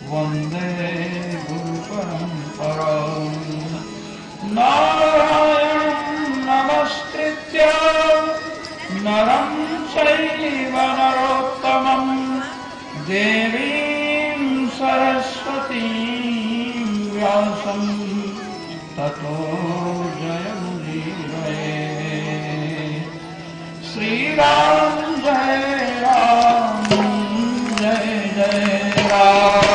वंदे गुरुपरम्पराम्। नारायणं नमस्कृत्य नरं चैव नरोत्तमं देवीं सरस्वतीं व्यासं ततो जयमुदीरये। श्रीराम जय राम जय जय राम।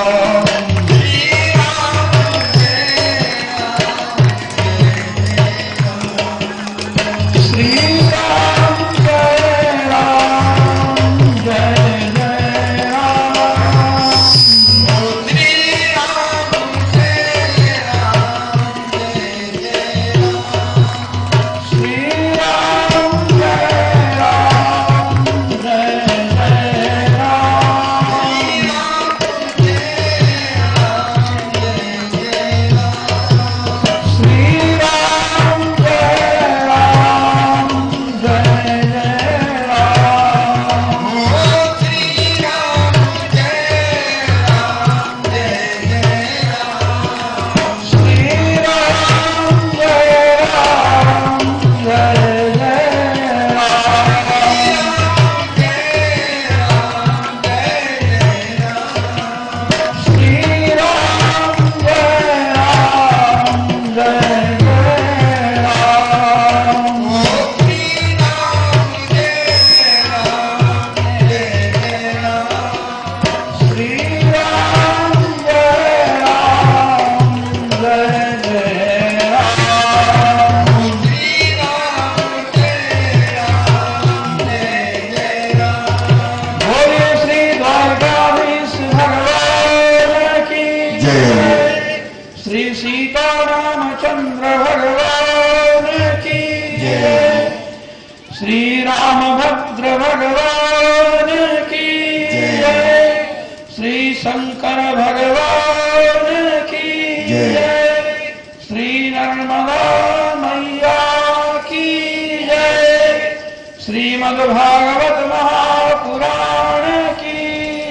भागवत महापुराण की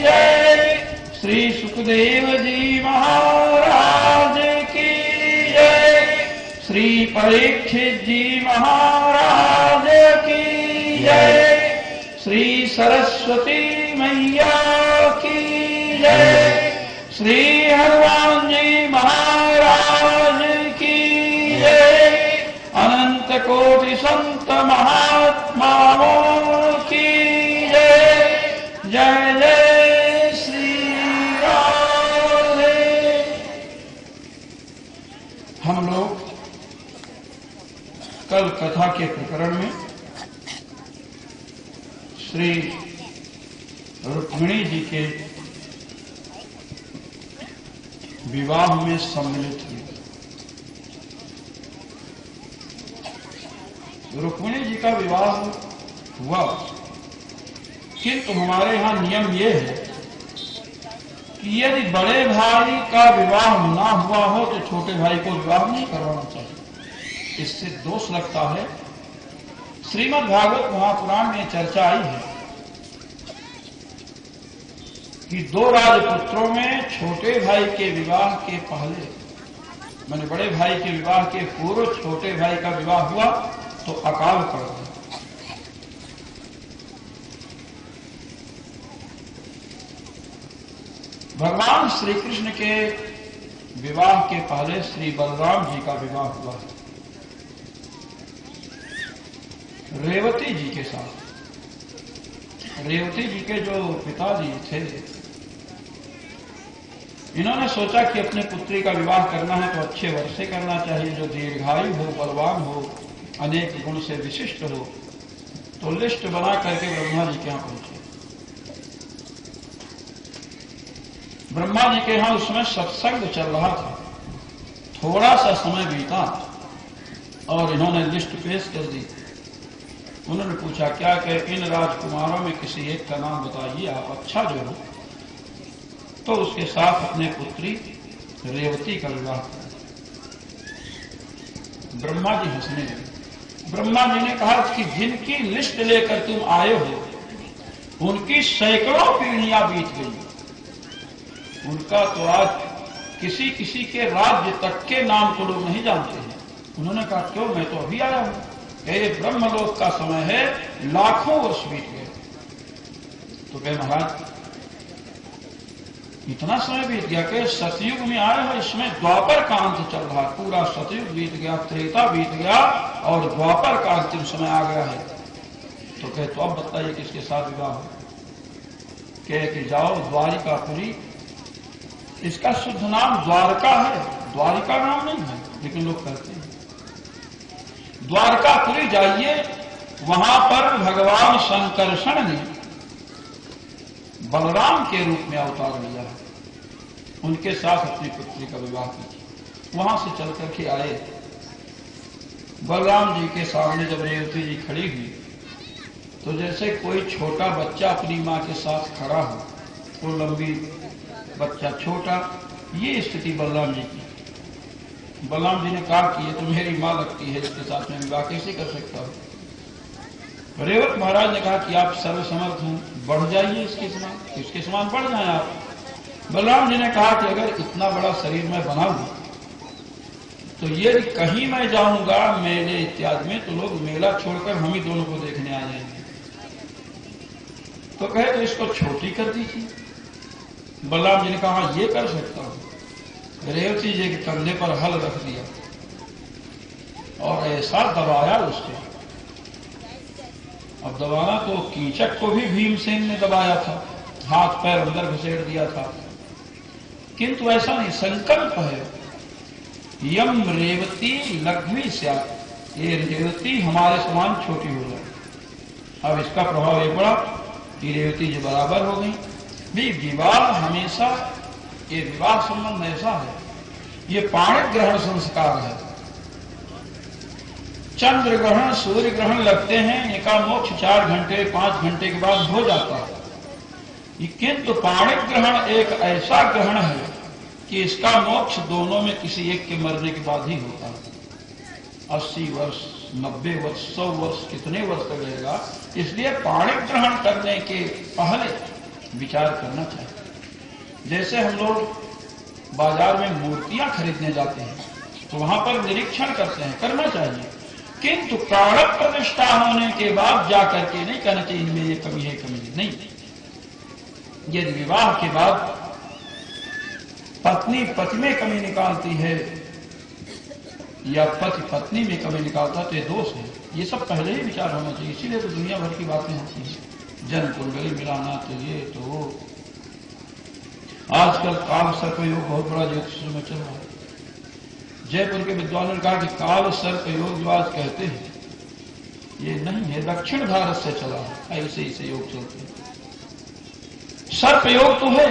जय। श्री सुखदेव जी महाराज की जय। श्री परीक्षित जी महाराज की जय। श्री सरस्वती मैया की जय। श्री हनुमान जी महाराज की जय। अनंत कोटि संत महात्माओं की जय। जय जय श्री राधे। हम लोग कल कथा के प्रकरण में श्री रुक्मिणी जी के विवाह में सम्मिलित हुए। रुक्मिणी जी का विवाह हुआ, किंतु हमारे यहां नियम यह है कि यदि बड़े भाई का विवाह ना हुआ हो तो छोटे भाई को विवाह नहीं करवाना चाहिए। इससे दोष लगता है। श्रीमद् भागवत महापुराण में चर्चा आई है कि दो राजपुत्रों में छोटे भाई के विवाह के पहले, मैंने बड़े भाई के विवाह के पूर्व छोटे भाई का विवाह हुआ तो अकाल पड़ गया। भगवान श्री कृष्ण के विवाह के पहले श्री बलराम जी का विवाह हुआ रेवती जी के साथ। रेवती जी के जो पिताजी थे, इन्होंने सोचा कि अपने पुत्री का विवाह करना है तो अच्छे वर से करना चाहिए, जो दीर्घायु हो, बलवान हो, अनेक गुण से विशिष्ट हो। तो लिस्ट बना करके ब्रह्मा जी के यहां पहुंचे। ब्रह्मा जी के यहां उस समय सत्संग चल रहा था। थोड़ा सा समय बीता और इन्होंने लिस्ट पेश कर दी। उन्होंने पूछा क्या कि इन राजकुमारों में किसी एक का नाम बताइए, आप अच्छा जो हो। तो उसके साथ अपने पुत्री रेवती का विवाह किया। ब्रह्मा जी हंसने लगे। ब्रह्मा जी ने कहा कि जिनकी लिस्ट लेकर तुम आए हो उनकी सैकड़ों पीढ़ियां बीत गई, उनका तो आज किसी किसी के राज्य तक के नाम को लोग नहीं जानते हैं। उन्होंने कहा क्यों, मैं तो अभी आया हूं। ये ब्रह्मलोक का समय है, लाखों वर्ष बीत गए। तो कहे महाराज इतना समय बीत गया कि सतयुग में आए हो, इसमें द्वापर का अंत चल रहा, पूरा सतयुग बीत गया, त्रेता बीत गया और द्वापर का अंतिम समय आ गया है। तो कहे तो अब बताइए किसके साथ विवाह हो। कहे कि जाओ द्वारिकापुरी, इसका शुद्ध नाम द्वारका है, द्वारिका नाम नहीं है, लेकिन लोग कहते हैं। द्वारकापुरी जाइए, वहां पर भगवान शंकरषण ने बलराम के रूप में अवतार लिया है, उनके साथ अपनी पुत्री का विवाह किया। वहां से चल करके आए, बलराम जी के सामने जब रेवती जी खड़ी हुई तो जैसे कोई छोटा बच्चा अपनी मां के साथ खड़ा हो, वो लंबी बच्चा छोटा, ये स्थिति बलराम जी की। बलराम जी ने कहा कि ये तो मेरी मां लगती है, इसके साथ में विवाह कैसे कर सकता हूं। रेवत महाराज ने कहा कि आप सर्वसमर्थ हैं, बढ़ जाइए इसके समान बढ़ जाए आप। बलराम जी ने कहा कि अगर इतना बड़ा शरीर मैं बना लूं तो ये कहीं मैं जाऊंगा मेले इत्यादि में तो लोग मेला छोड़कर हम ही दोनों को देखने आ जाएंगे। तो कहे तो इसको छोटी कर दीजिए। बलराम जी ने कहा ये कर सकता हूं। रेवती जी के कंधे पर हल रख दिया और ऐसा दबाया उसको। अब दबाना तो कीचक को भी भीमसेन ने दबाया था, हाथ पैर अंदर घुसेड़ दिया था, किंतु ऐसा नहीं, संकल्प है यम रेवती लघ्वी स्यात्, ये रेवती हमारे समान छोटी हो जाए। अब इसका प्रभाव ये पड़ा कि रेवती जी बराबर हो गई। भी विवाह हमेशा, ये विवाह संबंध ऐसा है, ये पाणिक ग्रहण संस्कार है। चंद्र ग्रहण सूर्य ग्रहण लगते हैं, इनका मोक्ष 4 घंटे 5 घंटे के बाद हो जाता है, किंतु पाणिक ग्रहण एक ऐसा ग्रहण है कि इसका मोक्ष दोनों में किसी एक के मरने के बाद ही होता है। 80 वर्ष 90 वर्ष 100 वर्ष कितने वर्ष तक रहेगा, इसलिए पाणिक ग्रहण करने के पहले विचार करना चाहिए। जैसे हम लोग बाजार में मूर्तियां खरीदने जाते हैं तो वहां पर निरीक्षण करते हैं, करना चाहिए, किंतु प्राण प्रतिष्ठा होने के बाद जाकर के नहीं कहना चाहिए इनमें ये कमी है कमी नहीं। यदि विवाह के बाद पत्नी पति में कमी निकालती है या पति पत्नी में कमी निकालता है तो ये दोष है। ये सब पहले ही विचार होना चाहिए। इसीलिए तो दुनिया भर की बातें होती हैं, जन कुंडली मिलाना तो ये तो। आजकल काल सर्प योग बहुत बड़ा ज्योतिष में चल रहा है। जयपुर के विद्वानों ने कहा कि काल सर्प योग जो आज कहते हैं ये नहीं है, दक्षिण भारत से चला है, ऐसे ऐसे योग चलते हैं। सर्प योग तो है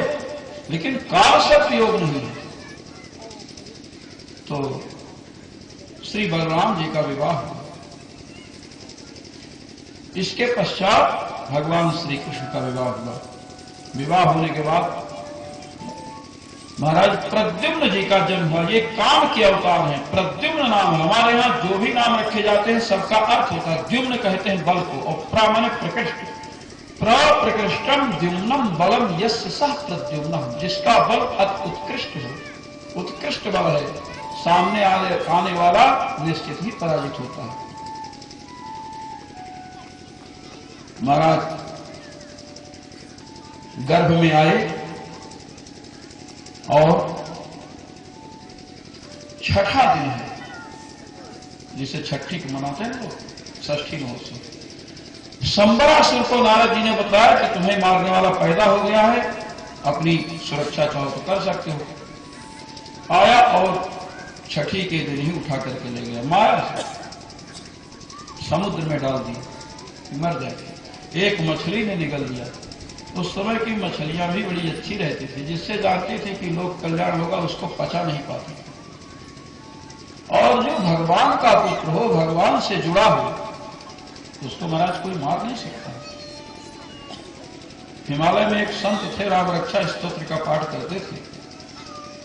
लेकिन काल सर्प योग नहीं है। तो श्री बलराम जी का विवाह हुआ। इसके पश्चात भगवान श्री कृष्ण का विवाह हुआ। विवाह होने के बाद महाराज प्रद्युम्न जी का जन्म हुआ। ये काम के अवतार हैं। प्रद्युम्न नाम, हमारे यहां जो भी नाम रखे जाते हैं सबका अर्थ होता है। द्युम्न कहते हैं बल को, और प्रा माने प्रकृष्ट, प्रकृष्टम द्युम्नम बलम यस्य सह प्रद्युम्नम, जिसका बल अति उत्कृष्ट है, उत्कृष्ट बल है, सामने आने वाला निश्चित ही पराजित होता है। महाराज गर्भ में आए और छठा दिन है जिसे छठी को मनाते हैं लोग, षष्ठी महोत्सव। संबरासुर को नारद जी ने बताया कि तुम्हें मारने वाला पैदा हो गया है, अपनी सुरक्षा चाहो तो कर सकते हो। आया और छठी के दिन ही उठा करके ले गया, मारा समुद्र में डाल दिया, मर जाए। एक मछली ने निगल दिया। उस समय की मछलियां भी बड़ी अच्छी रहती थी, जिससे जानती थी कि लोक कल्याण होगा, उसको पचा नहीं पाती। और जो भगवान का पुत्र हो, भगवान से जुड़ा हो, उसको महाराज कोई मार नहीं सकता। हिमालय में एक संत थे, राम रक्षा स्तोत्र का पाठ करते थे।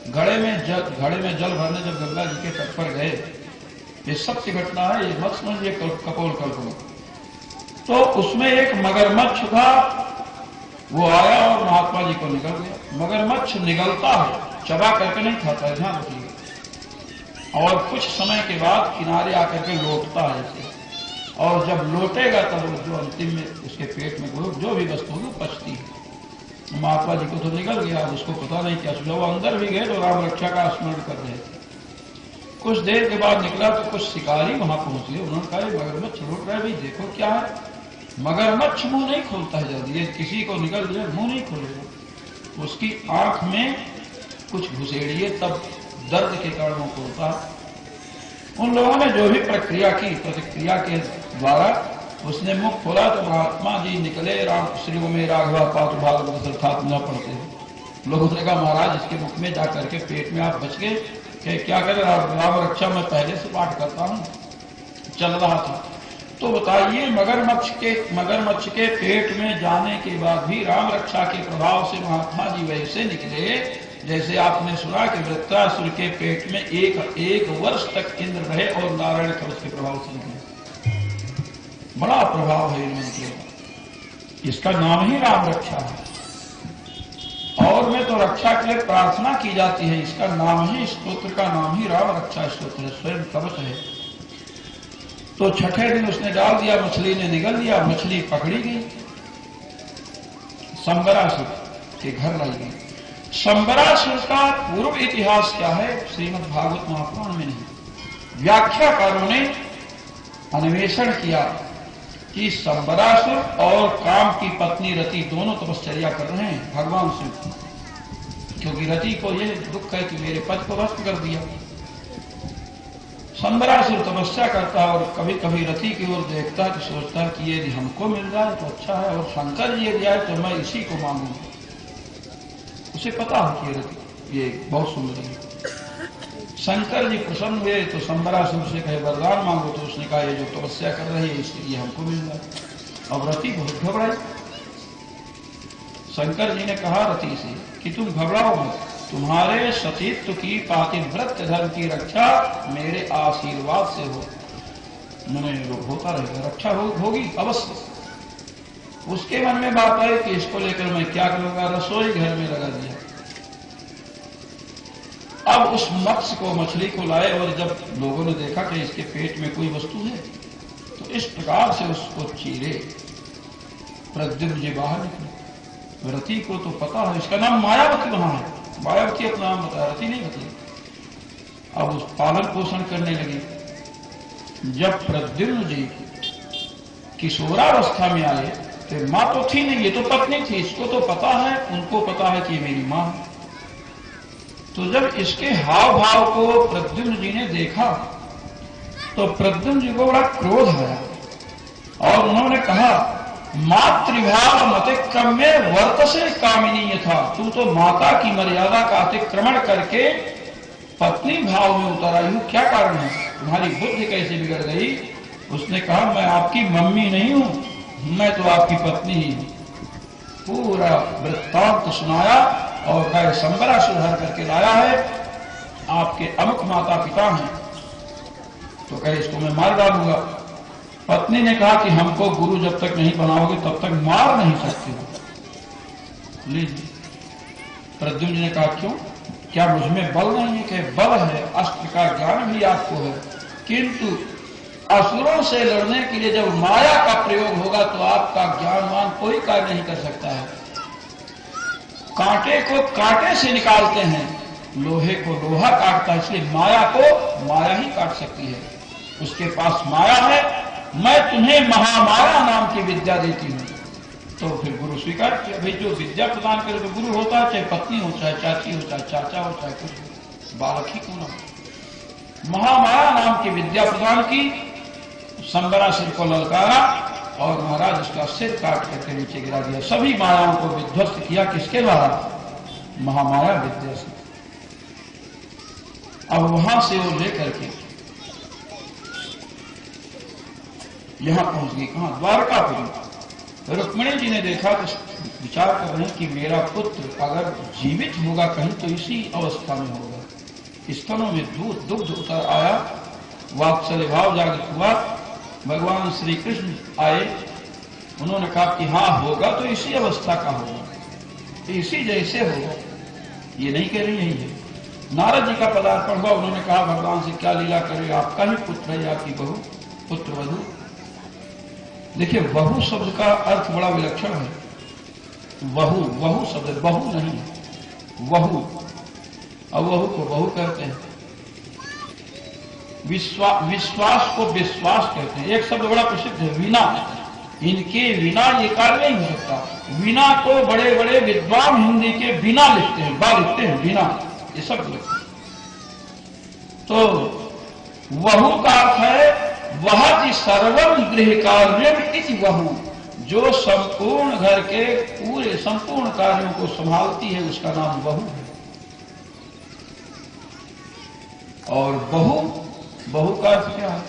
घड़े में जल भरने जब गंगा जी के तट पर गए, ये सत्य घटना है, ये मत समझिए कपोल कल्पना। तो उसमें एक मगरमच्छ था वो आया और महात्मा जी को निगल गया। मगरमच्छ निगलता है, चबा करके नहीं खाता है, ध्यान रखिए। और कुछ समय के बाद किनारे आकर के लौटता है ऐसे, और जब लौटेगा तब वो जो अंतिम में उसके पेट में जो भी वस्तु होगी पचती है। महात्मा जी को तो निकल गया, उसको पता नहीं क्या सुझा। वो अंदर भी गए तो राम रक्षा का स्मरण कर रहे थे। कुछ देर के बाद निकला तो कुछ शिकारी वहां पहुंच गए। उन्होंने कहा मगरमच्छ लौट रहा है, भाई देखो क्या है। मगरमच्छ मुंह नहीं खोलता है जल्दी, ये किसी को निकल जाए मुंह नहीं खोलेगा, उसकी आंख में कुछ घुसेड़िए तब दर्द के कारण वो खोलता है। उन लोगों ने जो भी प्रक्रिया की, प्रतिक्रिया के द्वारा उसने मुख खोला तो महात्मा जी निकले। राम श्री में राघवा पात्र भागवत अर्थात न पढ़ते हैं। लोगों ने कहा महाराज इसके मुख में जाकर के पेट में आप बच गए, क्या करें, राम रक्षा मैं पहले से पाठ करता हूं, चल रहा था। तो बताइए मगरमच्छ के पेट में जाने के बाद भी राम रक्षा के प्रभाव से महात्मा जी वैसे निकले जैसे आपने सुना कि वृत्रासुर के पेट में एक वर्ष तक इंद्र रहे और नारायण कवच के प्रभाव से निकले। बड़ा प्रभाव है इन मंत्रों का, इसका नाम ही राम रक्षा है। और में तो रक्षा के लिए प्रार्थना की जाती है, इसका नाम ही, स्तोत्र का नाम ही राम रक्षा स्तोत्र है, स्वयं कवच है। तो छठे दिन उसने डाल दिया, मछली ने निगल दिया, मछली पकड़ी गई, संबरासुर के घर लाई गई। संबरासुर का पूर्व इतिहास क्या है श्रीमद् भागवत महापुराण में नहीं। व्याख्याकारों ने अन्वेषण किया कि संबरासुर और काम की पत्नी रति दोनों तपश्चर्या कर रहे हैं भगवान शिव, क्योंकि रति को यह दुख है कि मेरे पति को भस्म कर दिया। संबरासुर तपस्या करता है और कभी कभी रति की ओर देखता है तो सोचता है कि यदि हमको मिल जाए तो अच्छा है, और शंकर जी यदि आए तो मैं इसी को मांगूंगा। उसे पता है कि रति ये बहुत सुंदर है। शंकर जी प्रसन्न हुए तो संबरासुर से कहे वरदान मांगो, तो उसने कहा ये जो तपस्या कर रही है इसलिए हमको मिल जाए। अब रति बहुत घबराई। शंकर जी ने कहा रति से कि तुम घबराओ मत, तुम्हारे सतीत्व की पातिव्रत धर्म की रक्षा मेरे आशीर्वाद से हो, मैंने होता रहेगा, रक्षा होगी अवश्य। उसके मन में बात आई कि इसको लेकर मैं क्या करूंगा, रसोई घर में लगा दिया। अब उस मत्स्य को, मछली को लाए और जब लोगों ने देखा कि इसके पेट में कोई वस्तु है तो इस प्रकार से उसको चीरे। प्रद्युम्न जी बाहर निकले। रति को तो पता है, इसका नाम मायावती वहां है, मायावती अपना नाम बताया, रति नहीं बताई। अब उस पालन पोषण करने लगी। जब प्रद्युम्न जी किशोरावस्था में आए तो मां तो थी नहीं, ये तो पत्नी थी, इसको तो पता है, उनको पता है कि मेरी मां है। तो जब इसके हाव भाव को प्रद्युम्न जी ने देखा तो प्रद्युम्न जी को बड़ा क्रोध आया और उन्होंने कहा मातृभाव अतिक्रम्य वर्तसे कामिनी यथा, तू तो माता की मर्यादा का अतिक्रमण करके पत्नी भाव में उतर आई हूं, क्या कारण है, तुम्हारी बुद्धि कैसे बिगड़ गई। उसने कहा मैं आपकी मम्मी नहीं हूं, मैं तो आपकी पत्नी ही हूं। पूरा वृत्तांत सुनाया और कहे संबरासुर हर करके लाया है, आपके अमुक माता पिता हैं, तो कहे इसको मैं मार डालूंगा। पत्नी ने कहा कि हमको गुरु जब तक नहीं बनाओगे तब तक मार नहीं सकते हो। लीजिए। प्रद्युम्न ने कहा क्यों, क्या मुझ में बल नहीं है, कि बल है, अस्त्र का ज्ञान भी आपको है, किंतु असुरों से लड़ने के लिए जब माया का प्रयोग होगा तो आपका ज्ञानवान कोई कार्य नहीं कर सकता है। कांटे को कांटे से निकालते हैं, लोहे को लोहा काटता है, इसलिए माया को माया ही काट सकती है। उसके पास माया है, मैं तुम्हें महामाया नाम की विद्या देती हूं। तो फिर गुरु स्वीकार किया, भाई जो विद्या प्रदान करे तो गुरु होता है, चाहे पत्नी हो, चाहे चाची हो, चाहे चाचा हो, चाहे कुछ बालक ही क्यों ना हो। महामाया नाम की विद्या प्रदान की, संबरासुर को ललकारा और महाराज उसका सिर काट करके नीचे गिरा दिया। सभी मायाओं को विध्वस्त किया, किसके द्वारा, महामाया विद्या से। अब वहां से वो लेकर के यहां पहुंच गई, कहां, द्वारकापुरी। रुक्मिणी जी ने देखा तो विचार कर रहे हैं कि मेरा पुत्र अगर जीवित होगा कहीं तो इसी अवस्था में होगा। स्तनों में दुग्ध उतर आया, वात्सल्य भाव जागृत हुआ। भगवान श्री कृष्ण आए उन्होंने कहा कि हाँ होगा तो इसी अवस्था का होगा, इसी जैसे होगा, ये नहीं कह रही है। नारद जी का पदार्पण हुआ, उन्होंने कहा भगवान से क्या लीला करे, आपका ही पुत्र है, आपकी बहू, पुत्र वधू। देखिए वहू शब्द का अर्थ बड़ा विलक्षण है। वहू, वहू शब्द, बहु नहीं, वहू, अब वहू को बहु कहते हैं। विश्वास को विश्वास कहते हैं। एक शब्द बड़ा प्रसिद्ध है, विना, इनके बिना ये कार्य नहीं हो सकता। बिना को बड़े बड़े विद्वान हिंदी के बिना लिखते हैं, बा लिखते हैं, बिना, ये सब लिखते हैं। तो वहू का अर्थ है वह सर्वम गृह कार्यम इति वहू, जो संपूर्ण घर के पूरे संपूर्ण कार्यों को संभालती है, उसका नाम वहू है। और बहू, बहू का अर्थ क्या है?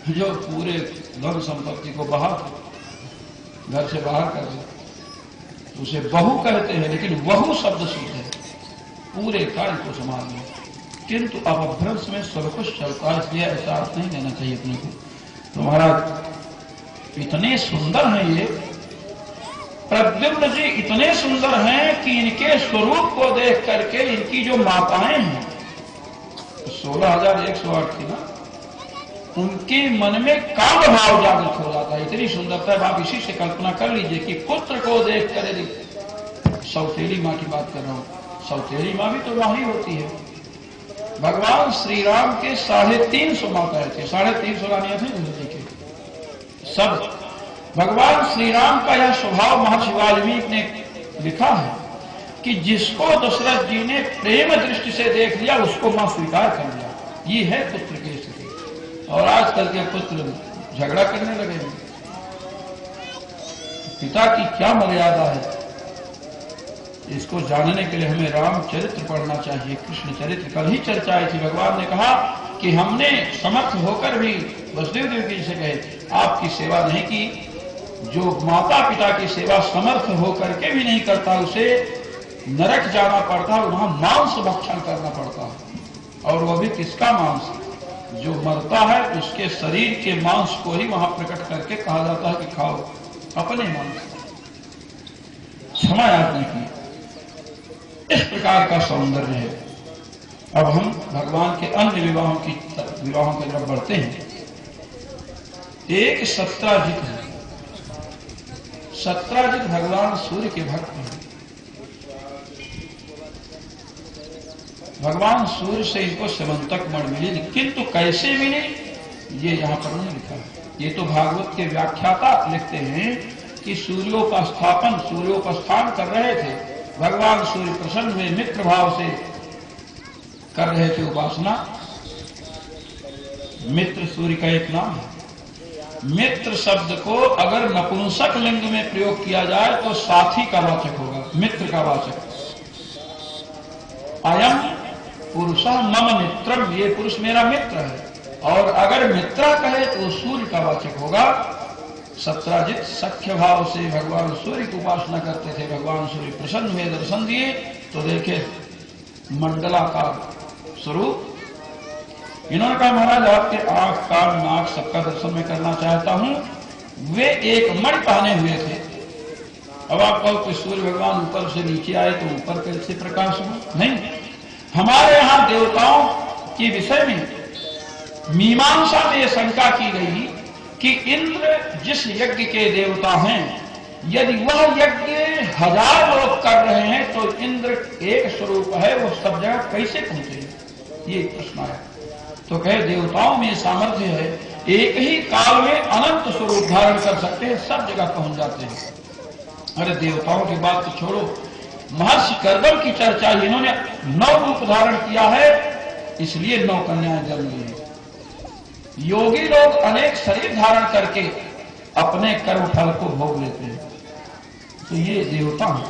जो पूरे धन संपत्ति को बाहर, घर से बाहर कर दे, उसे बहू कहते हैं। लेकिन वहू शब्द शुद्ध है, पूरे कार्य को संभालना। किंतु अपभ्रंश में सब कुछ चलता है, इसलिए ऐसा अर्थ नहीं लेना चाहिए अपने को। तो महाराज इतने सुंदर हैं ये प्रद्युम्न जी, इतने सुंदर हैं कि इनके स्वरूप को देख करके इनकी जो माताएं हैं, 16,108 थी ना, उनके मन में काम भाव जागृत हो जाता है। इतनी सुंदरता है। आप इसी से कल्पना कर लीजिए कि पुत्र को देख कर, सौतेली माँ की बात कर रहा हूं, सौतेली माँ भी तो वही होती है। भगवान श्री राम के 350 माताएं थे, 350 रानियां थी उनके के सब। भगवान श्री राम का यह स्वभाव महर्षि वाल्मीकि ने लिखा है कि जिसको दशरथ जी ने प्रेम दृष्टि से देख लिया, उसको मां स्वीकार कर लिया। ये है पुत्र की स्थिति। और आजकल के पुत्र झगड़ा करने लगे हैं। पिता की क्या मर्यादा है, इसको जानने के लिए हमें राम चरित्र पढ़ना चाहिए, कृष्ण चरित्र। कल ही चर्चा आई थी। भगवान ने कहा कि हमने समर्थ होकर भी वसुदेव देव जी से कहे आपकी सेवा नहीं की। जो माता पिता की सेवा समर्थ होकर के भी नहीं करता, उसे नरक जाना पड़ता है, वहां मांस भक्षण करना पड़ता है। और वह भी किसका मांस? जो मरता है उसके शरीर के मांस को ही वहां प्रकट करके कहा जाता है कि खाओ अपने मांस। क्षमा याचना की, इस प्रकार का सौंदर्य है। अब हम भगवान के अन्य विवाहों की तरफ बढ़ते हैं। एक सत्राजित है। सत्राजित भगवान सूर्य के भक्त हैं। भगवान सूर्य से इनको सेवंतक मण मिली, किंतु कैसे मिली ये यहां पर नहीं लिखा है। ये तो भागवत के व्याख्याता लिखते हैं कि सूर्योपस्थान कर रहे थे। भगवान सूर्य प्रसन्न हुए, मित्र भाव से कर रहे थे उपासना। मित्र सूर्य का एक नाम है। मित्र शब्द को अगर नपुंसक लिंग में प्रयोग किया जाए तो साथी का वाचक होगा, मित्र का वाचक। अयम पुरुषः मम मित्रम, ये पुरुष मेरा मित्र है। और अगर मित्रा कहे तो सूर्य का वाचक होगा। सत्राजित सख्य भाव से भगवान सूर्य की उपासना करते थे। भगवान सूर्य प्रसन्न हुए, दर्शन दिए तो देखे मंडलाकार स्वरूप। इन्होंने कहा महाराज आपके आंख कान नाक सबका दर्शन मैं करना चाहता हूं। वे एक मणि पहने हुए थे। अब आप कहो कि सूर्य भगवान ऊपर से नीचे आए तो ऊपर कैसे प्रकाश हो? नहीं, हमारे यहां देवताओं के विषय में मीमांसा में यह शंका की गई कि इंद्र जिस यज्ञ के देवता हैं, यदि वह यज्ञ 1000 लोग कर रहे हैं तो इंद्र एक स्वरूप है, वो सब जगह कैसे पहुंचे? ये प्रश्न आया। तो कहे देवताओं में सामर्थ्य है, एक ही काल में अनंत स्वरूप धारण कर सकते हैं, सब जगह पहुंच जाते हैं। अरे देवताओं की बात तो छोड़ो, महर्षि कर्दम की चर्चा, इन्होंने 9 रूप धारण किया है, इसलिए 9 कन्याएं जन्म ली। योगी लोग अनेक शरीर धारण करके अपने कर्म फल को भोग लेते हैं। तो ये देवता है।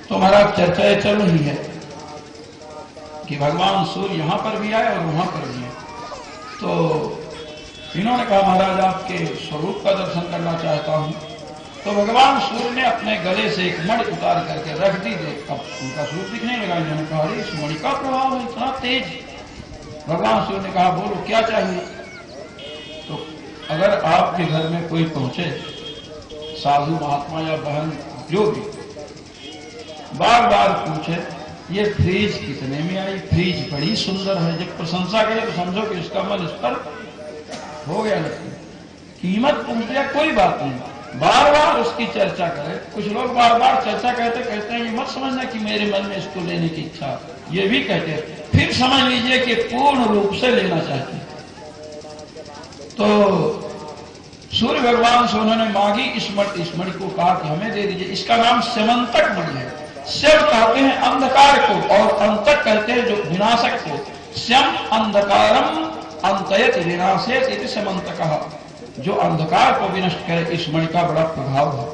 तो महाराज चर्चाएं चल रही है कि भगवान सूर्य यहां पर भी आए और वहां पर भी आए। तो इन्होंने कहा महाराज आपके स्वरूप का दर्शन करना चाहता हूं। तो भगवान सूर्य ने अपने गले से एक मणि उतार करके रख दी। अब उनका स्वरूप दिखने लगा। इन्होंने कहा अरे इस मणि का प्रभाव है इतना तेज। भगवान सूर्य ने कहा बोलो क्या चाहिए? तो अगर आपके घर में कोई पहुंचे साधु महात्मा या बहन जो भी बार बार पूछे ये फ्रीज कितने में आई, फ्रीज बड़ी सुंदर है। जब प्रशंसा करे तो समझो कि उसका मन इस पर हो गया। नहीं कीमत पूछ लिया कोई बात नहीं, बार बार उसकी चर्चा करे। कुछ लोग बार बार चर्चा कहते हैं ये मत समझना कि मेरे मन में इसको लेने की इच्छा, ये भी कहते हैं, फिर समझ लीजिए कि पूर्ण रूप से लेना चाहते हैं। तो सूर्य भगवान से उन्होंने मांगी इस मणि को, कहा कि हमें दे दीजिए। इसका नाम स्यमंतक मणि है। स्यम कहते हैं अंधकार को और अंतक कहते हैं जो विनाशक को। स्यम अंधकारम अंतयत विनाशेत इति स्यमंतकः, जो अंधकार को विनष्ट करे। इस मणि का बड़ा प्रभाव है।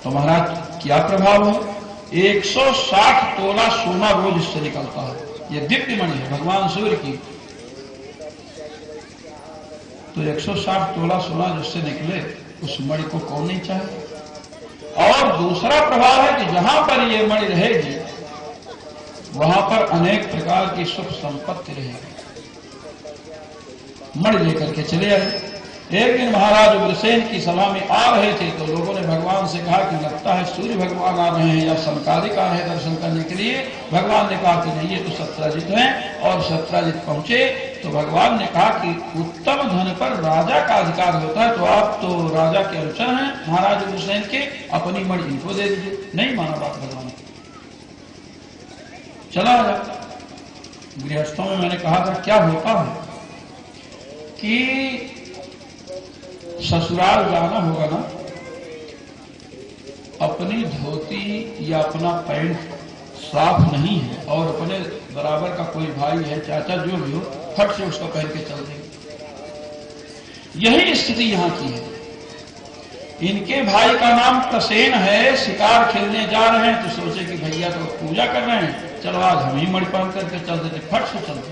तो महाराज क्या प्रभाव है? 160 तोला सोना रोज इससे निकलता है। यह दिव्य मणि है भगवान सूर्य की। तो 160 तोला सोना जिससे निकले उस मणि को कौन नहीं चाहे। और दूसरा प्रभाव है कि जहां पर यह मणि रहेगी वहां पर अनेक प्रकार की सुख संपत्ति रहेगी। मणि लेकर के चले आए। एक दिन महाराज उग्रसेन की सभा में आ रहे थे तो लोगों ने भगवान से कहा कि लगता है सूर्य भगवान आ रहे हैं या संकादिक आ रहे हैं दर्शन करने के लिए। भगवान ने कहा कि नहीं, ये तो सत्राजित हैं। और सत्राजित पहुंचे तो भगवान ने कहा कि उत्तम धन पर राजा का अधिकार होता है, तो आप तो राजा के अनुचर हैं महाराज उग्रसेन के, अपनी मणि इनको दे दीजिए। नहीं माना बात भगवान। चला गृहस्थों में मैंने कहा था क्या होता है कि ससुराल जाना होगा ना, अपनी धोती या अपना पैंट साफ नहीं है और अपने बराबर का कोई भाई है, चाचा जो भी हो, फट से उसको पहन के चल देंगे। यही स्थिति यहां की है। इनके भाई का नाम प्रसेन है, शिकार खेलने जा रहे हैं तो सोचे कि भैया तो पूजा कर रहे हैं, चलो आज हम ही मणि पहन करके चल देते, फट से चलते।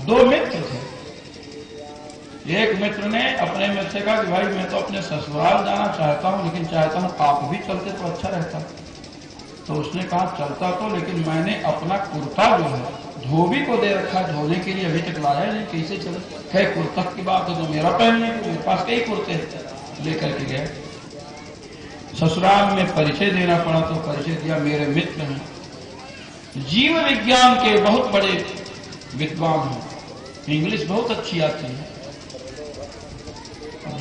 दो मित्र थे। एक मित्र ने अपने मित्र से कहा कि भाई मैं तो अपने ससुराल जाना चाहता हूं, लेकिन चाहता हूं आप भी चलते तो अच्छा रहता। तो उसने कहा चलता तो, लेकिन मैंने अपना कुर्ता जो है धोबी को दे रखा धोने के लिए, अभी तक लाया नहीं, कैसे चले। कहे कुर्ता की बात है तो मेरा पहनने को, मेरे पास कई कुर्ते लेकर के गए। ससुराल में परिचय देना पड़ा तो परिचय दिया, मेरे मित्र हैं, जीव विज्ञान के बहुत बड़े विद्वान हैं, इंग्लिश बहुत अच्छी आती है।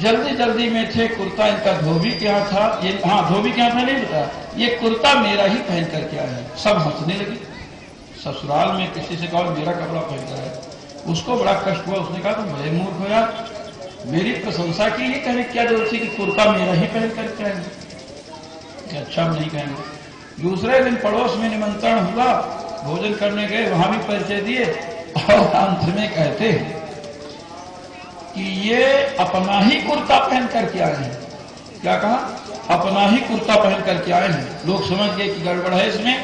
जल्दी जल्दी में थे। कुर्ता इनका धोबी के यहाँ था, ये धोबी के यहाँ था नहीं बताया, ये कुर्ता मेरा ही पहन करके आया है। सब हंसने लगे। ससुराल में किसी से कहा मेरा कपड़ा पहन कर है, उसको बड़ा कष्ट हुआ। उसने कहा तुम बड़े मूर्ख हो यार, मेरी प्रशंसा की ही कहने क्या जरूरत थी कि कुर्ता मेरा ही पहन करके आएंगे। अच्छा हम नहीं कहेंगे। दूसरे दिन पड़ोस में निमंत्रण हुआ, भोजन करने गए, वहां भी परिचय दिए और अंत में कहते हैं कि ये अपना ही कुर्ता पहन करके आए हैं। क्या कहा? अपना ही कुर्ता पहन करके आए हैं। लोग समझ गए कि गड़बड़ है इसमें।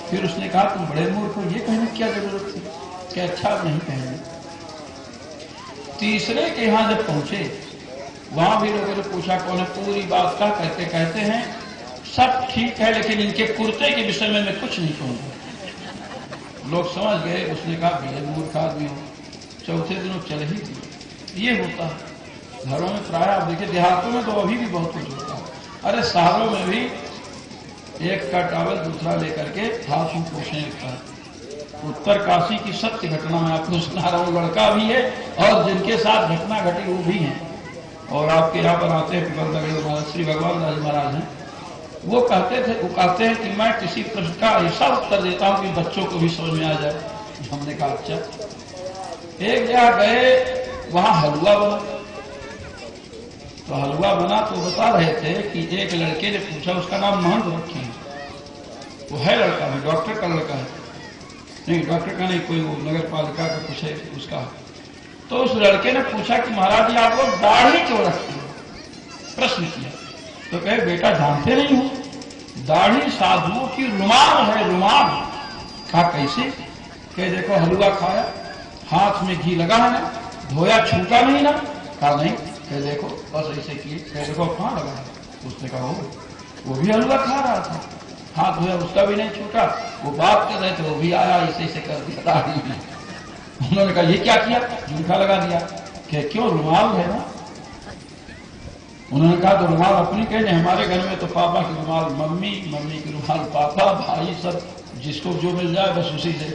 फिर उसने कहा तुम बड़े मूर्ख हो, ये कहने की क्या जरूरत थी कि अच्छा नहीं पहने। तीसरे के यहां जब पहुंचे वहां भी लोगों ने पूछा कौन है, पूरी बात का कहते कहते हैं सब ठीक है, लेकिन इनके कुर्ते के विषय में मैं कुछ नहीं कहूंगा। लोग समझ गए। उसने कहा बड़े मूर्ख आदमी हो। चौथे दिन चल ही दिए। ये होता है घरों में प्राय। आप देखिए देहातों में तो अभी भी बहुत कुछ होता है। अरे शहरों में भी एक का टावल दूसरा लेकर के हाथ में पोछने लगता है। उत्तर काशी की सत्य घटना में आपको सुना रहा हूं। लड़का भी है और जिनके साथ घटना घटी वो भी है। और आपके यहाँ पर आते हैं श्री भगवान दास महाराज हैं, वो कहते हैं कि मैं किसी प्रश्न का ऐसा उत्तर देता हूं कि बच्चों को भी समझ में आ जाए। हमने कहा अच्छा। एक जगह गए, वहां हलवा बना। तो हलवा बना तो बता रहे थे कि एक लड़के ने पूछा, उसका नाम महंत रखी है, वो है लड़का है, डॉक्टर का लड़का है, नहीं डॉक्टर का नहीं, कोई वो नगर पालिका का कुछ है उसका। तो उस लड़के ने पूछा कि महाराज जी आप लोग दाढ़ी क्यों रखते हैं? प्रश्न किया। तो कहे बेटा जानते नहीं हो, दाढ़ी साधुओं की रुमाल है, रुमाल। कहा कैसे? कहे देखो हलवा खाया, हाथ में घी लगा है ना, धोया छूटा नहीं ना? कहा नहीं। कहे देखो बस ऐसे किए। कहे देखो कहां लगा है? उसने कहा वो भी हलवा खा रहा था, हाथ धोया उसका भी नहीं छूटा। वो बात कर रहे थे, वो भी आया ऐसे कर दिया दाढ़ी में। उन्होंने कहा ये क्या किया? झूठा लगा दिया। क्या क्यों? रुमाल है ना। उन्होंने कहा तो रुमाल अपनी कहने, हमारे घर में तो पापा की रुमाल मम्मी, मम्मी की रुमाल पापा, भाई सब जिसको जो मिल जाए बस उसी से,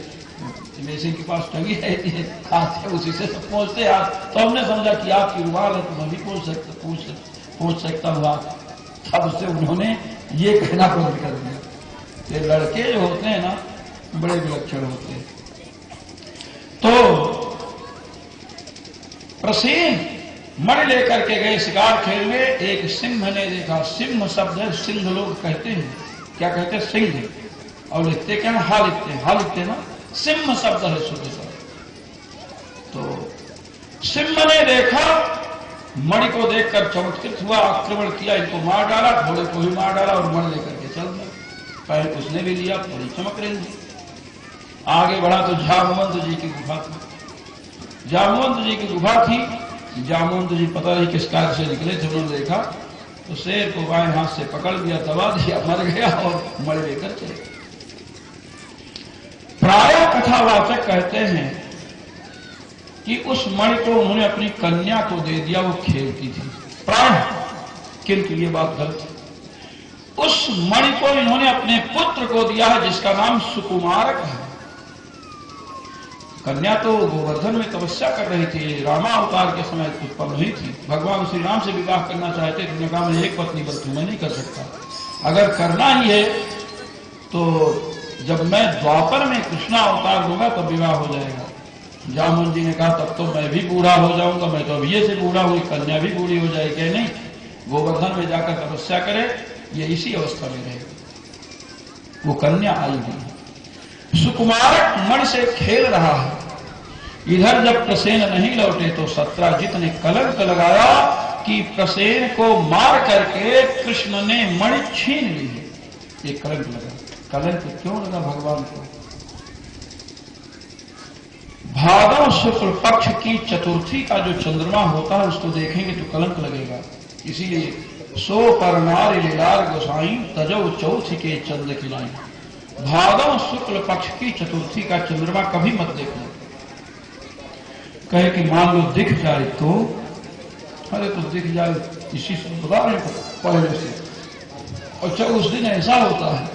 वैसे के पास टंगी रहती है, हाथ से उसी से सब पहुंचते हाथ। तो हमने समझा कि आपकी रुमाल है तो मैं भी पहुंच सकता हूँ आप। तब से उन्होंने ये कहना बंद कर दिया कि लड़के जो होते हैं ना बड़े विलक्षण होते हैं। तो प्रसेन मणि लेकर के गए शिकार खेलने, एक सिंह ने देखा। सिंह शब्द है, सिंह लोग कहते हैं, क्या कहते हैं? सिंह। और लिखते क्या है? हा लिखते हैं, हा लिखते हैं ना। सिंह शब्द है शुद्ध शब्द। तो सिंह ने देखा, मणि को देखकर चमत्कृत हुआ, आक्रमण किया, इनको मार डाला, घोड़े को भी मार डाला और मणि लेकर के चल दिया। पहले उसने भी लिया, थोड़ी चमक रही थी। आगे बढ़ा तो जामवंत जी की गुफा थी। जामवंत जी की गुफा थी। जामवंत जी पता नहीं किस कार्य से निकले थे, उन्होंने देखा तो शेर को बाएं हाथ से पकड़ लिया, दबा दिया, मर गया और मर लेकर चले। प्राय कथावाचक कहते हैं कि उस मणि को उन्होंने अपनी कन्या को दे दिया, वो खेलती थी। प्राय, किंतु ये बात गलत है। उस मणि को इन्होंने अपने पुत्र को दिया है, जिसका नाम सुकुमारक है। कन्या तो गोवर्धन में तपस्या कर रही थी, रामावतार के समय उत्पन्न हुई थी। भगवान श्री राम से विवाह करना चाहते थे, उन्होंने कहा मैं एक पत्नी पर मैं नहीं कर सकता, अगर करना ही है तो जब मैं द्वापर में कृष्णा अवतार लूंगा तब विवाह हो जाएगा। जामुन जी ने कहा तब तो मैं भी बूढ़ा हो जाऊंगा, मैं तो अभी से बूढ़ा हुई, कन्या भी बूढ़ी हो जाएगी। क्या नहीं, गोवर्धन में जाकर तपस्या करे, ये इसी अवस्था में रहेगी। वो कन्या आई हुई। सुकुमारक मणि से खेल रहा है। इधर जब प्रसेन नहीं लौटे तो सत्राजित ने कलंक लगाया कि प्रसेन को मार करके कृष्ण ने मणि छीन ली है। ये कलंक लगा। कलंक क्यों लगा भगवान को? भादव शुक्ल पक्ष की चतुर्थी का जो चंद्रमा होता है उसको देखेंगे तो कलंक लगेगा। इसीलिए सो पर नारी लीलार गोसाई तजो चौथी के चंद्र खिलाई। भादव शुक्ल पक्ष की चतुर्थी का चंद्रमा कभी मत देखना। कहे कि मान लो दिख जाए तो, अरे तो दिख जाए इसी से बता रहे पहले से। अच्छा, उस दिन ऐसा होता है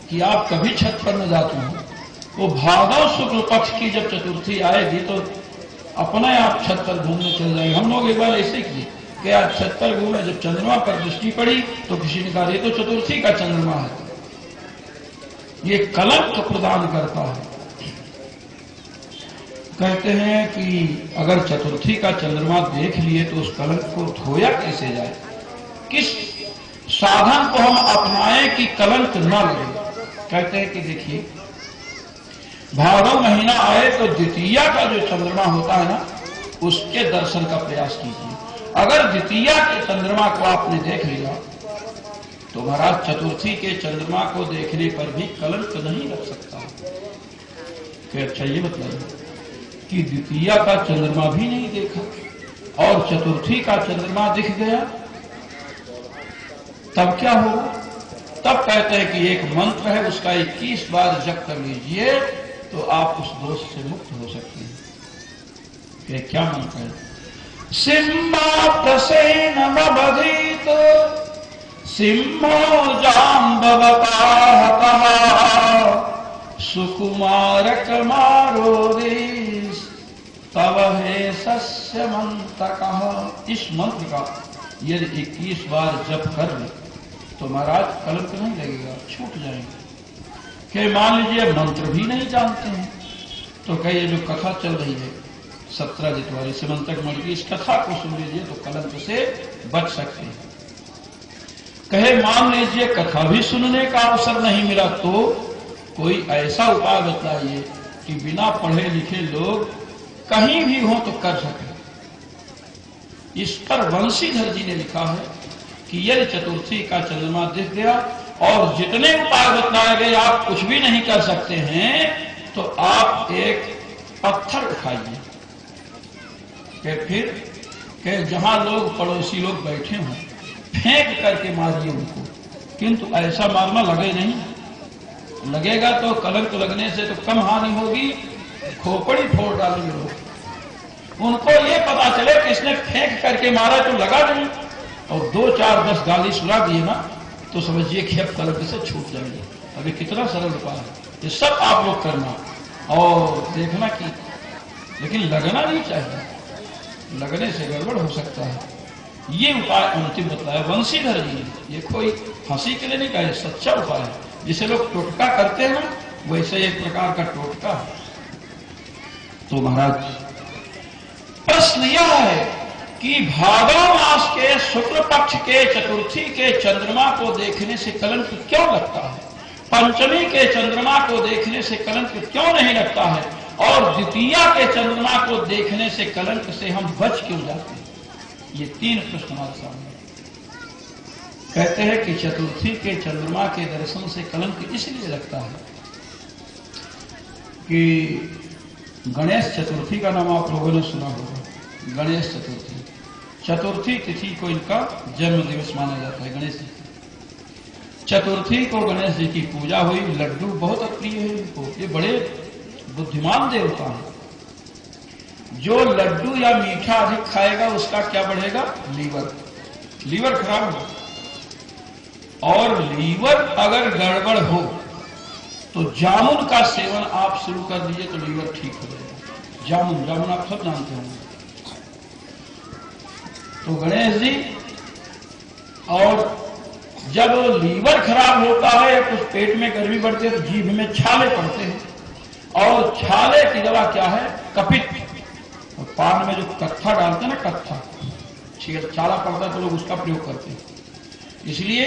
कि आप कभी छत पर न जाते हो, वो भादव शुक्ल पक्ष की जब चतुर्थी आएगी तो अपने आप छत पर घूमने चल जाएंगे। हम लोग एक बार ऐसे किए कि आज छत पर घूमे, जब चंद्रमा पर दृष्टि पड़ी तो किसी ने कहा ये तो चतुर्थी का चंद्रमा है। ये कलंक प्रदान करता है। कहते हैं कि अगर चतुर्थी का चंद्रमा देख लिए तो उस कलंक को धोया कैसे जाए, किस साधन को हम अपनाएं कि कलंक न लगे। कहते हैं कि देखिए, भादव महीना आए तो द्वितीया का जो चंद्रमा होता है ना, उसके दर्शन का प्रयास कीजिए। अगर द्वितीया के चंद्रमा को आपने देख लिया तो महाराज चतुर्थी के चंद्रमा को देखने पर भी कलंक नहीं लग सकता। कि अच्छा ये मतलब कि द्वितीया का चंद्रमा भी नहीं देखा और चतुर्थी का चंद्रमा दिख गया, तब क्या होगा? तब कहते हैं कि एक मंत्र है, उसका 21 बार जप कर लीजिए तो आप उस दोष से मुक्त हो सकते हैं। कि क्या मंत्र है? सिंहाप्रसेन बधित सिंहो जाम्बवताहतः सुकुमारक मारोदेश तव हे सस्य मंत्रकः। इस मंत्र का यदि 21 बार जप कर ले तो महाराज कलंक नहीं लगेगा, छूट जाएंगे। कि मान लीजिए मंत्र भी नहीं जानते हैं तो कहिए जो कथा चल रही है सत्राजित वाली समंतक मणि की, इस कथा को सुन लीजिए तो कलंक से बच सकते हैं। कहे मान लीजिए कथा भी सुनने का अवसर नहीं मिला तो कोई ऐसा उपाय बताइए कि बिना पढ़े लिखे लोग कहीं भी हो तो कर सके। इस पर वंशीधर जी ने लिखा है कि यदि चतुर्थी का चंद्रमा दिख गया और जितने उपाय बताए गए आप कुछ भी नहीं कर सकते हैं तो आप एक पत्थर उठाइए कि जहां लोग पड़ोसी लोग बैठे हों फेंक करके मारिए उनको, किंतु ऐसा मारना लगे नहीं। लगेगा तो कलंक लगने से तो कम हानि होगी, खोपड़ी फोड़ डालेंगे लोग। उनको ये पता चले कि इसने फेंक करके मारा तो लगा नहीं, और 2 4 10 गाली सुना दिए ना तो समझिए कि अब कलंक से छूट जाएंगे। अभी कितना सरल उपाय है, ये सब आप लोग करना और देखना कि, लेकिन लगना नहीं चाहिए, लगने से गड़बड़ हो सकता है। ये उपाय अंतिम बताया वंशीधर जी ने। ये कोई हंसी के लिए नहीं कहा, सच्चा उपाय है। जिसे लोग टोटका करते हैं ना, वैसे एक प्रकार का टोटका है। तो महाराज प्रश्न यह है कि भादव मास के शुक्ल पक्ष के चतुर्थी के चंद्रमा को देखने से कलंक क्यों लगता है, पंचमी के चंद्रमा को देखने से कलंक क्यों नहीं लगता है, और द्वितीया के चंद्रमा को देखने से कलंक से हम बच क्यों जाते हैं। ये 3 प्रश्न हमारे सामने। कहते हैं कि चतुर्थी के चंद्रमा के दर्शन से कलंक इसलिए लगता है कि गणेश चतुर्थी का नाम आप लोगों ने सुना होगा। गणेश चतुर्थी, चतुर्थी तिथि को इनका जन्म दिवस माना जाता है गणेश जी। चतुर्थी को गणेश जी की पूजा हुई, लड्डू बहुत प्रिय है इनको, ये बड़े बुद्धिमान देवता हैं। जो लड्डू या मीठा अधिक खाएगा उसका क्या बढ़ेगा, लीवर खराब हो, और लीवर अगर गड़बड़ हो तो जामुन का सेवन आप शुरू कर दीजिए तो लीवर ठीक हो जाएगा। जामुन आप सब जानते होंगे। तो गणेश जी, और जब लीवर खराब होता है, कुछ पेट में गर्मी बढ़ती है तो जीभ में छाले पड़ते हैं, और छाले की दवा क्या है, कपित्त। और पान में जो कत्था डालते हैं ना, कत्था छाला पड़ता है तो लोग उसका प्रयोग करते हैं। इसलिए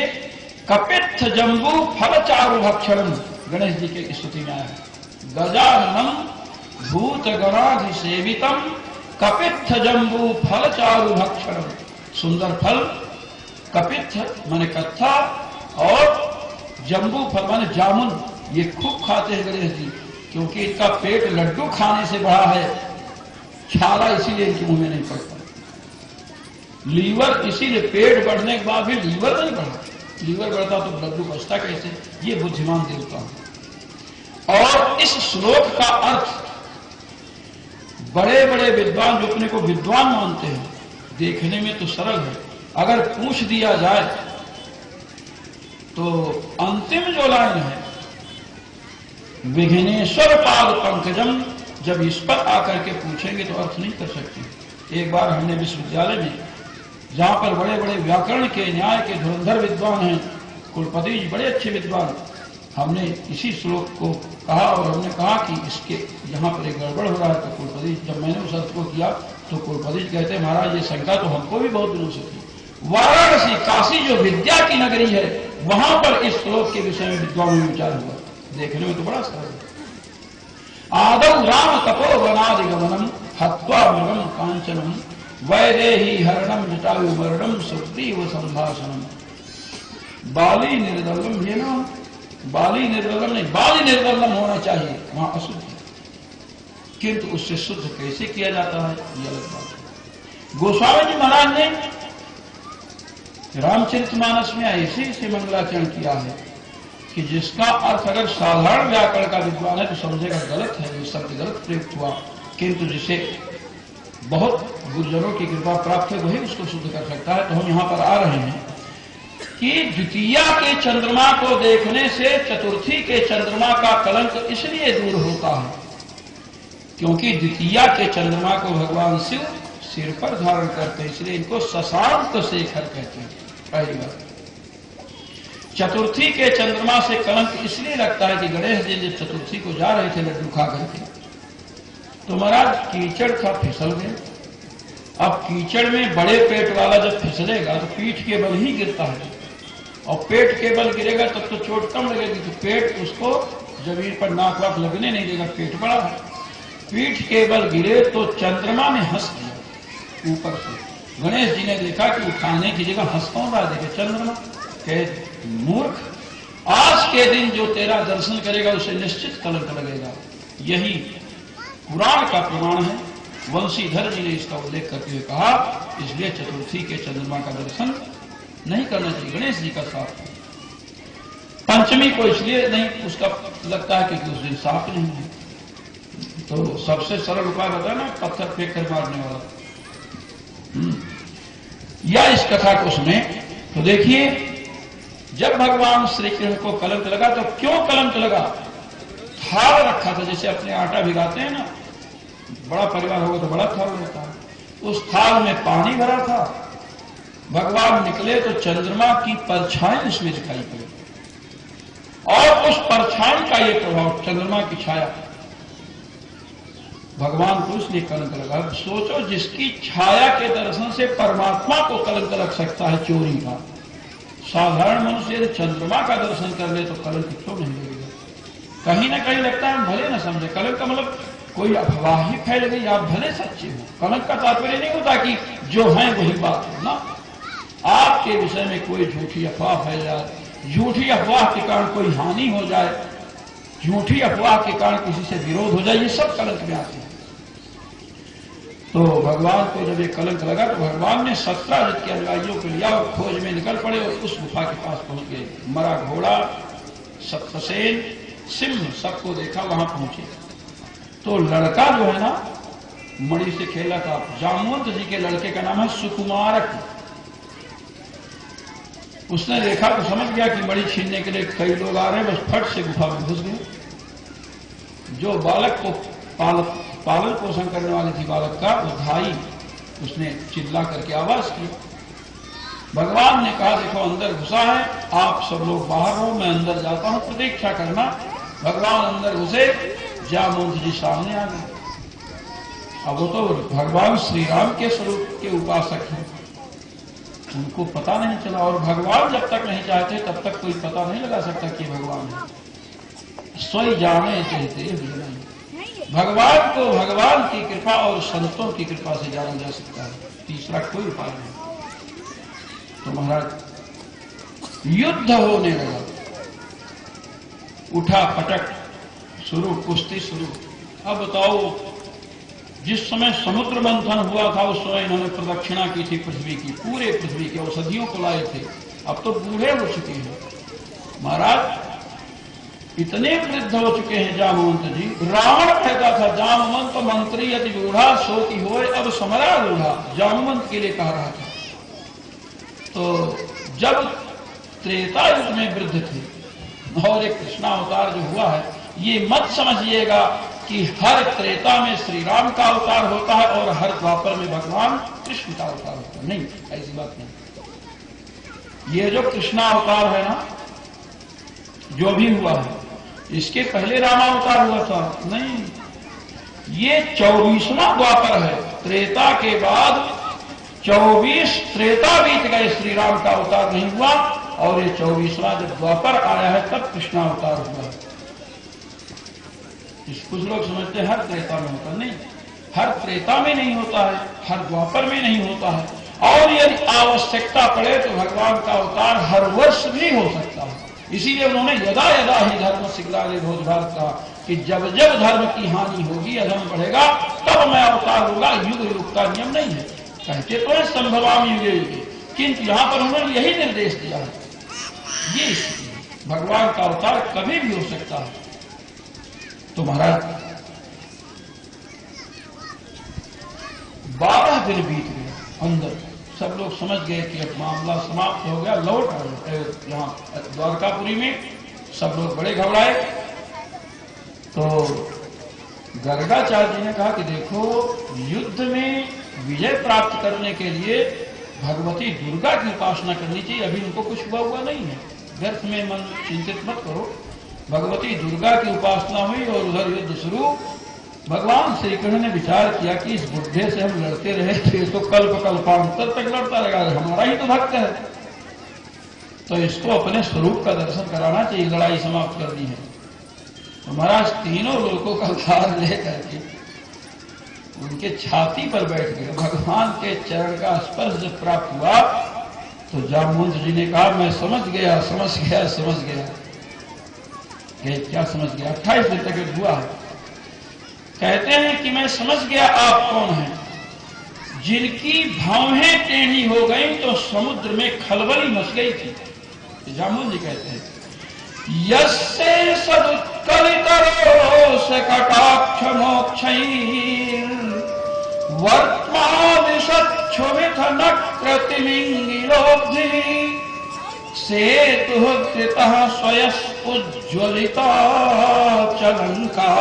कपित्थ जंबू फल चारु भक्षण गणेश जी के स्तुति में आया है। गजाननम भूत गणाधिसेवितम कपित्थ जंबू फल चारु भक्षण। सुंदर फल, कपित्थ माने कत्था, और जंबू फल माने जामुन, ये खूब खाते हैं गणेश जी, क्योंकि इनका पेट लड्डू खाने से बढ़ा है, छाला इसीलिए इनके मुंह में नहीं पड़ता। लीवर इसीलिए, पेट बढ़ने के बाद भी लीवर नहीं बढ़ा, लीवर बढ़ता तो लड्डू बचता कैसे। ये बुद्धिमान देवता है। और इस श्लोक का अर्थ बड़े बड़े विद्वान जो अपने को विद्वान मानते हैं, देखने में तो सरल है, अगर पूछ दिया जाए तो अंतिम जो लाइन है, विघ्नेश्वर पाद पंकजम, जब इस पर आकर के पूछेंगे तो अर्थ नहीं कर सकते। एक बार हमने विश्वविद्यालय में, जहां पर बड़े बड़े व्याकरण के, न्याय के धुरंधर विद्वान हैं, कुलपति जी बड़े अच्छे विद्वान, हमने इसी श्लोक को कहा और हमने कहा कि इसके यहाँ पर एक गड़बड़ हो रहा है। तो कुलपति, जब मैंने उस अर्थ को किया तो कुलपति कहते हैं, महाराज ये शंका तो हमको भी बहुत दिनों से थी। वाराणसी, काशी जो विद्या की नगरी है, वहां पर इस श्लोक के विषय में विद्वानों में विचार हुआ। देखने में तो बड़ा सरल है। आदौ राम तपो वनादिगमनम हत्वा मृगम कांचनम वैदेही हरणम जटायु मरणम सुग्रीव संभाषणम। बाली निर्दलम, ये ना बाली निर्दलम नहीं, बाली निर्दलम होना चाहिए, वहां अशुद्ध है, किंतु उससे शुद्ध कैसे किया जाता है ये अलग बात है। गोस्वामी जी महाराज ने रामचरितमानस में ऐसे मंगलाचरण किया है कि जिसका अर्थ अगर साधारण व्याकरण का विद्वान है तो समझेगा गलत है, ये शब्द गलत प्रयुक्त हुआ, किंतु जिसे बहुत गुरुजनों की कृपा प्राप्त है वही उसको शुद्ध कर सकता है। तो हम यहां पर आ रहे हैं कि द्वितीया के चंद्रमा को देखने से चतुर्थी के चंद्रमा का कलंक इसलिए दूर होता है क्योंकि द्वितीया के चंद्रमा को भगवान शिव सिर पर धारण करते हैं, इसलिए इनको शशांक शेखर कहते हैं। पहली बात, चतुर्थी के चंद्रमा से कलंक इसलिए लगता है कि गणेश जी जब चतुर्थी को जा रहे थे लड्डू खा करके, तो महाराज कीचड़ था, फिसल गए। अब कीचड़ में बड़े पेट वाला जब फिसलेगा तो पीठ के बल ही गिरता है, और पेट के बल गिरेगा तब तो चोट कम लगेगी, तो पेट उसको जमीन पर नाक वाक लगने नहीं देगा, पेट बड़ा है। पीठ के बल गिरे तो चंद्रमा ने हंस दिया ऊपर से। गणेश जी ने देखा कि उठाने की जगह हंस कौन रहा, देखे चंद्रमा। कहे मूर्ख, आज के दिन जो तेरा दर्शन करेगा उसे निश्चित कलंक लगेगा। यही पुराण का प्रमाण है। वंशीधर जी ने इसका उल्लेख करते हुए कहा, इसलिए चतुर्थी के चंद्रमा का दर्शन नहीं करना चाहिए। गणेश जी का साफ है। पंचमी को इसलिए नहीं उसका लगता है क्योंकि उस दिन साफ नहीं है, तो सबसे सरल उपाय बताया ना, पत्थर फेंक कर मारने वाला। या इस कथा को सुने तो देखिए, जब भगवान श्री कृष्ण को कलंक लगा तो क्यों कलंक लगा? थाल रखा था, जैसे अपने आटा भिगाते हैं ना, बड़ा परिवार होगा तो बड़ा थाल रहता है, उस थाल में पानी भरा था। भगवान निकले तो चंद्रमा की परछाई उसमें दिखाई पड़ी, और उस परछाई का ये प्रभाव, चंद्रमा की छाया, भगवान को इसलिए कलंक लगा। सोचो, जिसकी छाया के दर्शन से परमात्मा को कलंक लग सकता है चोरी का, साधारण मनुष्य यदि चंद्रमा का दर्शन कर ले तो कलंक क्यों नहीं लगेगा? कहीं ना कहीं लगता है हम भले ना समझे, कलंक का मतलब कोई अफवाह ही फैल गई, आप भले सच्चे हो। कलंक का तात्पर्य नहीं होता कि जो है वही बात हो ना, आपके विषय में कोई झूठी अफवाह फैल जाए, झूठी अफवाह के कारण कोई हानि हो जाए, झूठी अफवाह के कारण किसी से विरोध हो जाए, ये सब कलंक में आते हैं। तो भगवान को जब ये कलंक लगा तो भगवान ने 17 रथ के अनुयायियों को लिया और खोज में निकल पड़े और उस गुफा के पास पहुंच गए। मरा घोड़ा, सप्तसेन, सिंह सबको देखा, वहां पहुंचे तो लड़का जो है ना, मणि से खेला था। जामवंत जी के लड़के का नाम है सुकुमारक। उसने देखा तो समझ गया कि मणि छीनने के लिए कई लोग आ रहे हैं, बस फट से गुफा में घुस गए। जो बालक को पालन पोषण करने वाली थी बालक का, वो धाई, उसने चिल्ला करके आवाज की। भगवान ने कहा, देखो अंदर घुसा है, आप सब लोग बाहर हो, मैं अंदर जाता हूं, प्रतीक्षा करना। भगवान अंदर घुसे, जामवंत जी सामने आ गए। अब वो तो भगवान श्री राम के स्वरूप के उपासक हैं, उनको पता नहीं चला, और भगवान जब तक नहीं चाहते तब तक कोई पता नहीं लगा सकता कि भगवान है। स्वयं जाने चाहते हैं, भगवान को भगवान की कृपा और संतों की कृपा से जाना जा सकता है, तीसरा कोई उपाय नहीं। तो महाराज युद्ध होने लगा, उठा पटक शुरू, कुश्ती शुरू। अब बताओ, जिस समय समुद्र मंथन हुआ था उस समय इन्होंने प्रदक्षिणा की थी पृथ्वी की, पूरे पृथ्वी के औषधियों को लाए थे, अब तो बूढ़े हो चुके हैं महाराज, इतने वृद्ध हो चुके हैं जामवंत जी। रावण कहता था, जामवंत मंत्री यदि बूढ़ा सो की होए अब समरा बूढ़ा, जामवंत के लिए कह रहा था। तो जब त्रेता युग में वृद्ध थे और एक कृष्णावतार जो हुआ है, ये मत समझिएगा कि हर त्रेता में श्री राम का अवतार होता है और हर द्वापर में भगवान कृष्ण का अवतार होता है, नहीं, ऐसी बात नहीं। ये जो कृष्णावतार है ना, जो भी हुआ है, इसके पहले रामावतार हुआ था, नहीं, ये 24वां द्वापर है। त्रेता के बाद 24 त्रेता बीत गए, श्री राम का अवतार नहीं हुआ, और ये 24वां जब द्वापर आया है तब कृष्णावतार हुआ है। कुछ लोग समझते हैं हर त्रेता में होता, नहीं, हर त्रेता में नहीं होता है, हर द्वापर में नहीं होता है, और यदि आवश्यकता पड़े तो भगवान का अवतार हर वर्ष भी हो सकता है। इसीलिए उन्होंने यदा यदा ही धर्म सिग्लाले भोज भारत कहा कि जब जब धर्म की हानि होगी, अधर्म बढ़ेगा, तब मैं अवतार होगा। युग युग का नियम नहीं है, कहते तो है संभवामी युगे युगे, किंतु यहां पर उन्होंने यही निर्देश दिया है। ये भगवान का अवतार कभी भी हो सकता है। तो महाराज 12 दिन बीत गए, अंदर सब लोग समझ गए कि अब मामला समाप्त हो गया, लौट आए यहाँ द्वारकापुरी में। सब लोग बड़े घबराए। तो गर्गाचार्य जी ने कहा कि देखो, युद्ध में विजय प्राप्त करने के लिए भगवती दुर्गा की उपासना करनी चाहिए। अभी उनको कुछ हुआ नहीं है, व्यर्थ में मन चिंतित मत करो। भगवती दुर्गा की उपासना हुई और उधर युद्ध शुरू। भगवान श्री कृष्ण ने विचार किया कि इस बुढ़े से हम लड़ते रहे तो कल्प कल्पांतर तक लड़ता रहेगा, हमारा ही तो भक्त है, तो इसको अपने स्वरूप का दर्शन कराना चाहिए, लड़ाई समाप्त करनी है। तो महाराज तीनों लोगों का भार लेकर के उनके छाती पर बैठ गए। भगवान के चरण का स्पर्श जब प्राप्त हुआ तो जामवंत जी ने कहा, मैं समझ गया। क्या समझ गया? 28 दिन तक हुआ है। कहते हैं कि मैं समझ गया आप कौन हैं। जिनकी भौहें टेढ़ी हो गई तो समुद्र में खलबली मच गई थी। जामुन जी कहते हैं, यस्से सदुत्तम कलितरोष कटाक्ष मोक्षैर् वर्त्मादिशच्छुमिथ नक्रतिमिङ्गिलोब्धिः सेतुः कृतः स्वयस्पुज्ज्वलिता च लङ्का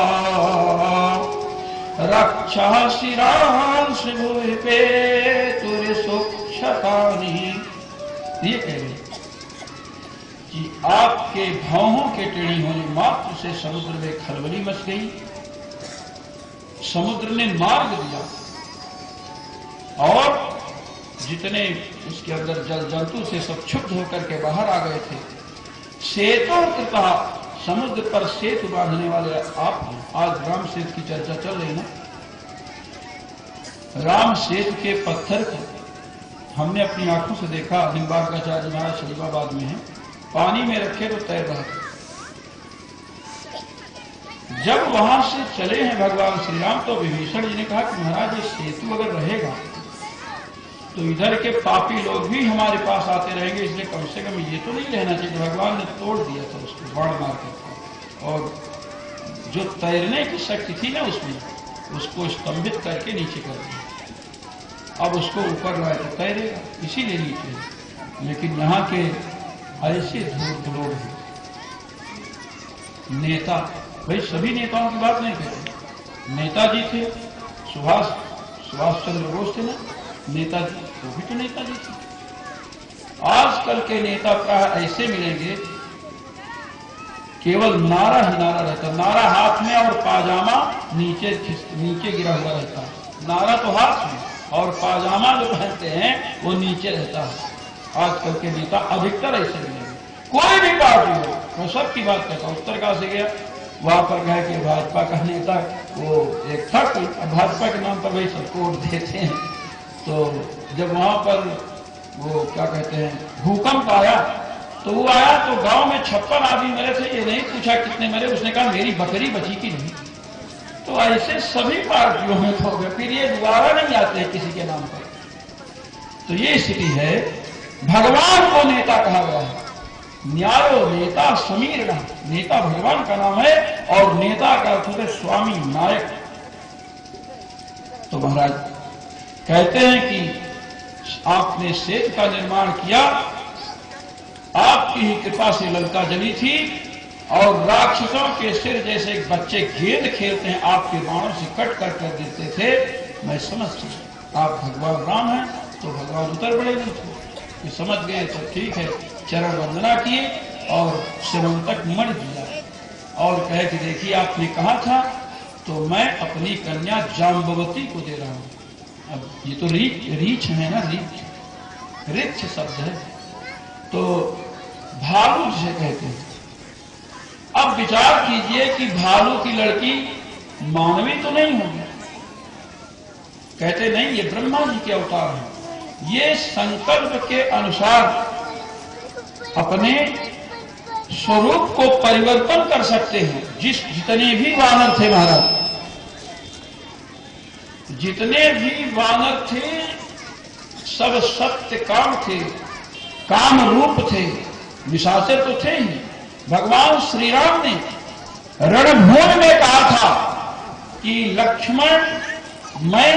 रक्षः शिरांसि भुवि पेतुरिसुक्षतानि। ये कह रहे कि आपके भावों के टेढ़ी होने मात्र से समुद्र में खलबली मच गई। समुद्र ने मार्ग दिया और जितने उसके अंदर जल जंतु थे सब क्षुब्ध होकर के बाहर आ गए थे। सेतु कृता, समुद्र पर सेतु बांधने वाले आप हैं। आज राम सेतु की चर्चा चल रही ना। राम सेतु के पत्थर को हमने अपनी आंखों से देखा। निम्बार्काचार्य महाराज शरीफाबाद में है, पानी में रखे तो तैर रहा था। जब वहां से चले हैं भगवान श्री राम तो विभीषण जी ने कहा कि महाराज ये सेतु अगर रहेगा तो इधर के पापी लोग भी हमारे पास आते रहेंगे, इसलिए कम से कम ये तो नहीं रहना चाहिए। भगवान ने तोड़ दिया था उसको बाण मार के, और जो तैरने की शक्ति थी ना उसमें, उसको स्तंभित करके नीचे कर दिया। अब उसको ऊपर लाए तो तैरेगा, इसीलिए नीचे। लेकिन यहाँ के ऐसे धूर्त लोग हैं, नेता, भाई सभी नेताओं की बात नहीं कहते। नेताजी थे, सुभाष चंद्र बोस थे ना नेताजी, वो भी तो नेताजी थे। आजकल के नेता प्राय ऐसे मिलेंगे, केवल नारा ही नारा रहता, नारा हाथ में और पाजामा नीचे गिरा हुआ रहता है। नारा तो हाथ में और पाजामा जो पहनते हैं वो नीचे रहता है। आजकल के नेता अधिकतर ऐसे मिलेंगे, कोई भी पार्टी हो। मैं सबकी बात करता हूँ। उत्तरकाशी गया, वहां पर गए कि भाजपा का नेता वो एक था, भाजपा के नाम पर वही सब वोट देते हैं। तो जब वहां पर वो क्या कहते हैं भूकंप आया, तो वो आया तो गांव में 56 आदमी मरे थे। ये नहीं पूछा कितने मरे, उसने कहा मेरी बकरी बची कि नहीं। तो ऐसे सभी पार्टियों में हो गए, फिर ये दोबारा नहीं आते किसी के नाम पर। तो ये स्थिति है। भगवान को नेता कहा गया है। न्यायो नेता समीर नाम, नेता भगवान का नाम है और नेता का अर्थ है स्वामी, नायक। तो महाराज कहते हैं कि आपने सेतु का निर्माण किया, आपकी ही कृपा से लंका जली थी और राक्षसों के सिर जैसे बच्चे गेंद खेलते हैं आपके बाणों से कट कर देते थे। मैं समझ गया आप भगवान राम हैं, तो भगवान उतर पड़े नहीं थे। ये समझ गए तो ठीक है, चरण वंदना किए और सिरंतक मणि दिया और कहे कि देखिए आपने कहा था तो मैं अपनी कन्या जाम्बवती को दे रहा हूं। अब ये तो रीछ है ना, रीछ शब्द है, तो भालू जिसे कहते हैं। अब विचार कीजिए कि भालू की लड़की मानवी तो नहीं होगी। कहते नहीं, ये ब्रह्मा जी के अवतार हैं, ये संकल्प के अनुसार अपने स्वरूप को परिवर्तन कर सकते हैं। जितने भी वानर थे महाराज, जितने भी वानर थे सब सत्य काम थे, काम रूप थे, निशाचर तो थे ही। भगवान श्री राम ने रणभूमि में कहा था कि लक्ष्मण, मैं,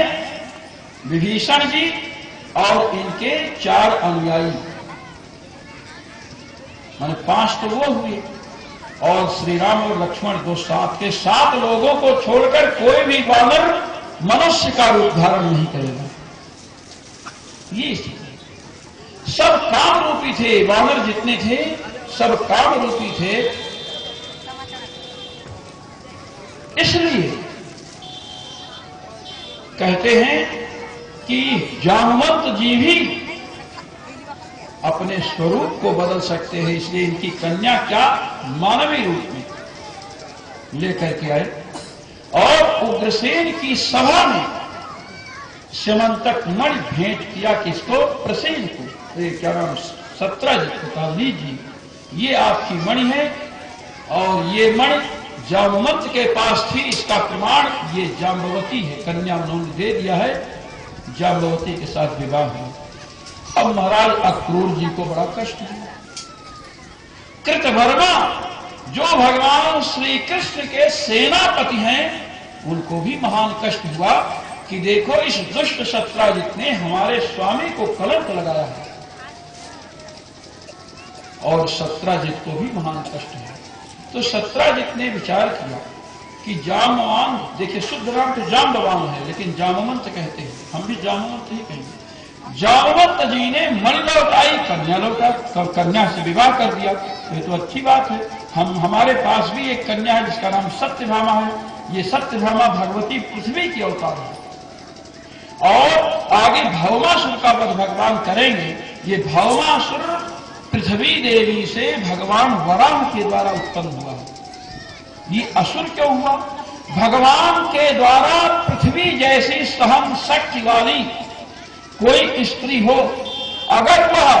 विभीषण जी और इनके 4 अनुयायी, माने 5 तो वो हुए और श्री राम और लक्ष्मण दो साथ के 7 लोगों को छोड़कर कोई भी वानर मनुष्य का रूप धारण नहीं करेगा। ये सब काम रूपी थे, वानर जितने थे सब काम रूपी थे। इसलिए कहते हैं कि जामवंत जी भी अपने स्वरूप को बदल सकते हैं। इसलिए इनकी कन्या क्या मानवीय रूप में लेकर के आए और उग्रसेन की सभा में स्यमंतक मणि भेंट किया। किसको? प्रसेन को। क्या नाम? सत्रजित को कहा, लीजिए ये आपकी मणि है और ये मणि जामवंत के पास थी, इसका प्रमाण ये जाम्बवती है, कन्या उन्होंने दे दिया है, जाम्बवती के साथ विवाह हुआ। अब महाराज अक्रूर जी को बड़ा कष्ट हुआ। कृतवर्मा जो भगवान श्री कृष्ण के सेनापति हैं उनको भी महान कष्ट हुआ कि देखो इस दुष्ट सत्राजित ने हमारे स्वामी को कलंक लगाया है। और सत्राजित को भी महान कष्ट है। तो सत्राजित ने विचार किया कि जामवान, देखिए शुद्ध नाम तो जाम्बवान है लेकिन जामवंत कहते हैं, हम भी जामवंत ही कहेंगे। जामवंत जी ने मन लौटाई, कन्या लौटा, कन्या से विवाह कर दिया। ये तो अच्छी बात है। हमारे पास भी एक कन्या है जिसका नाम सत्यभामा है। ये सत्यभामा भगवती पृथ्वी की अवतार है और आगे भौमासुर का वध भगवान करेंगे। ये भौमासुर पृथ्वी देवी से भगवान वराह के द्वारा उत्पन्न हुआ है। ये असुर क्यों हुआ? भगवान के द्वारा पृथ्वी जैसी सहन शक्ति वाली कोई स्त्री हो, अगर वह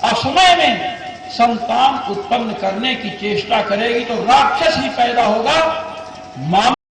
असमय में संतान उत्पन्न करने की चेष्टा करेगी तो राक्षस ही पैदा होगा।